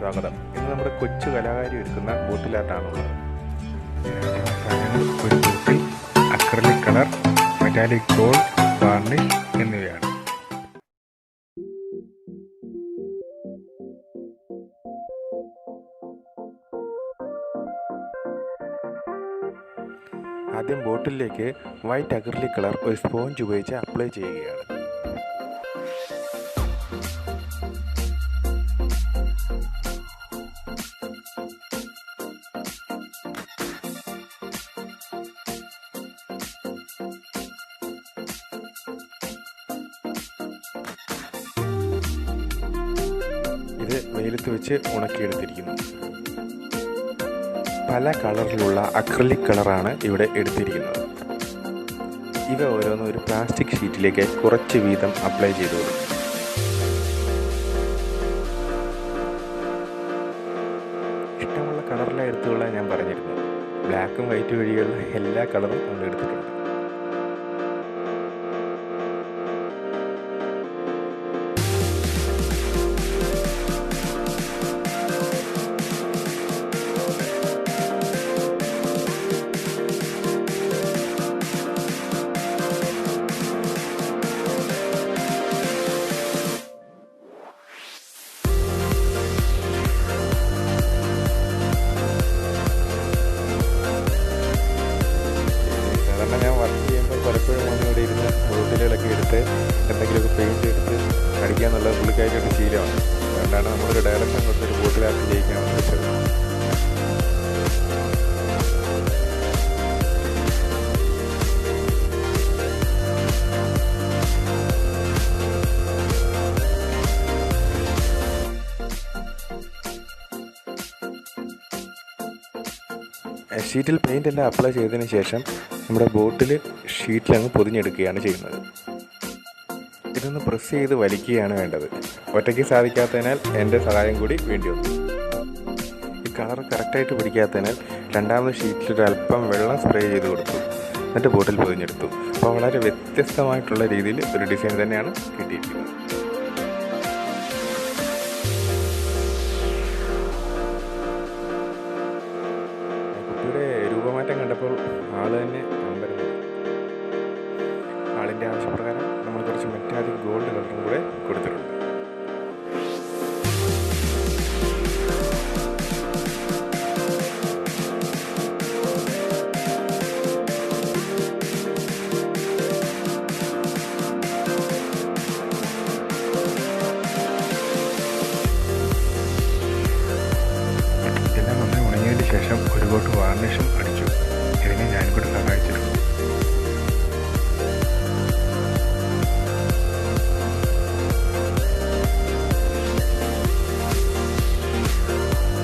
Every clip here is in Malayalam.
സ്വാഗതം. ഇന്ന് നമ്മുടെ കൊച്ചു കലാകാരി എടുക്കുന്ന ബോട്ടിൽ ആർട്ടാണുള്ളത്. ഒരു bottle acrylic colour, metallic gold, varnish എന്നിവയാണ്. ആദ്യം ബോട്ടിലേക്ക് വൈറ്റ് അക്രലിക് കളർ ഒരു സ്പോഞ്ച് ഉപയോഗിച്ച് അപ്ലൈ ചെയ്യുകയാണ്. ഇത് വെയിലത്ത് വെച്ച് ഉണക്കിയെടുത്തിരിക്കുന്നു. പല കളറിലുള്ള അക്രലിക് കളറാണ് ഇവിടെ എടുത്തിരിക്കുന്നത്. ഇവ ഓരോന്നും ഒരു പ്ലാസ്റ്റിക് ഷീറ്റിലേക്ക് കുറച്ച് വീതം അപ്ലൈ ചെയ്തു കൊടുക്കും. ഇഷ്ടമുള്ള കളറിലാണ് എടുത്തുകൊള്ളാൻ ഞാൻ പറഞ്ഞിരുന്നു. ബ്ലാക്കും വൈറ്റ് വഴിയുള്ള എല്ലാ കളറും നമ്മൾ എടുത്തിട്ടുണ്ട്. ഞാൻ വർക്ക് ചെയ്യുമ്പോൾ പലപ്പോഴും ഇവിടെ ഇരുന്ന് ബോട്ടിലുകളൊക്കെ എടുത്ത് എന്തെങ്കിലുമൊക്കെ പെയിൻറ്റ് എടുത്ത് അടിക്കുക എന്നുള്ളത് പുള്ളിക്കാരിയുടെ ശീലമാണ്. അതുകൊണ്ടാണ് നമ്മളൊരു ഡയറക്ഷൻ കൊടുത്തൊരു ബോട്ടിലാക്കി ജയിക്കാമെന്ന് വെച്ചത്. ഷീറ്റിൽ പെയിൻ്റ് എല്ലാം അപ്ലൈ ചെയ്തതിന് ശേഷം നമ്മുടെ ബോട്ടിൽ ഷീറ്റിലങ്ങ് പൊതിഞ്ഞെടുക്കുകയാണ് ചെയ്യുന്നത്. ഇതൊന്ന് പ്രസ് ചെയ്ത് വലിക്കുകയാണ് വേണ്ടത്. ഒറ്റയ്ക്ക് സാധിക്കാത്തതിനാൽ എൻ്റെ സഹായം കൂടി വേണ്ടി വന്നു. ഈ കളർ കറക്റ്റായിട്ട് പിടിക്കാത്തതിനാൽ രണ്ടാമത് ഷീറ്റിൽ അല്പം വെള്ളം സ്പ്രേ ചെയ്ത് കൊടുത്തു. എന്നിട്ട് ബോട്ടിൽ പൊതിഞ്ഞെടുത്തു. അപ്പോൾ വളരെ വ്യത്യസ്തമായിട്ടുള്ള രീതിയിൽ ഒരു ഡിസൈൻ തന്നെയാണ് കിട്ടിയിരിക്കുന്നത്. കുട്ടിയുടെ രൂപമാറ്റം കണ്ടപ്പോൾ ആൾ തന്നെ അമ്പരന്നു. ആളിൻ്റെ ആവശ്യപ്രകാരം നമ്മൾ കുറച്ച് മെറ്റാലിക് ഗോൾഡ് കളറും കൂടെ കൊടുത്തിട്ടുണ്ട്. ഇതെല്ലാം നന്നായി ഉണങ്ങിയതിന് ശേഷം ഒരു കോട്ട് വാർണിഷും അടിച്ചു. ഇതിനെ ഞാനും കൂടെ സഹായിച്ചിട്ടുണ്ട്.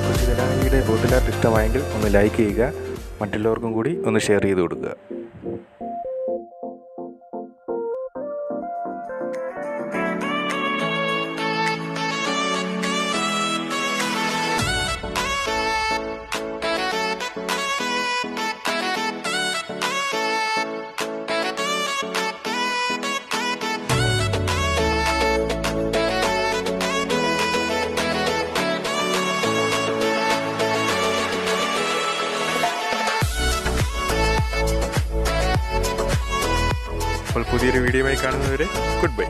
കൊച്ചു കലാകാരിയുടെ ബോട്ടിൽ ആർട്ട് ഇഷ്ടമായെങ്കിൽ ഒന്ന് ലൈക്ക് ചെയ്യുക, മറ്റുള്ളവർക്കും കൂടി ഒന്ന് ഷെയർ ചെയ്ത് കൊടുക്കുക. അപ്പോൾ പുതിയൊരു വീഡിയോയുമായി കാണുന്നവരെ ഗുഡ് ബൈ.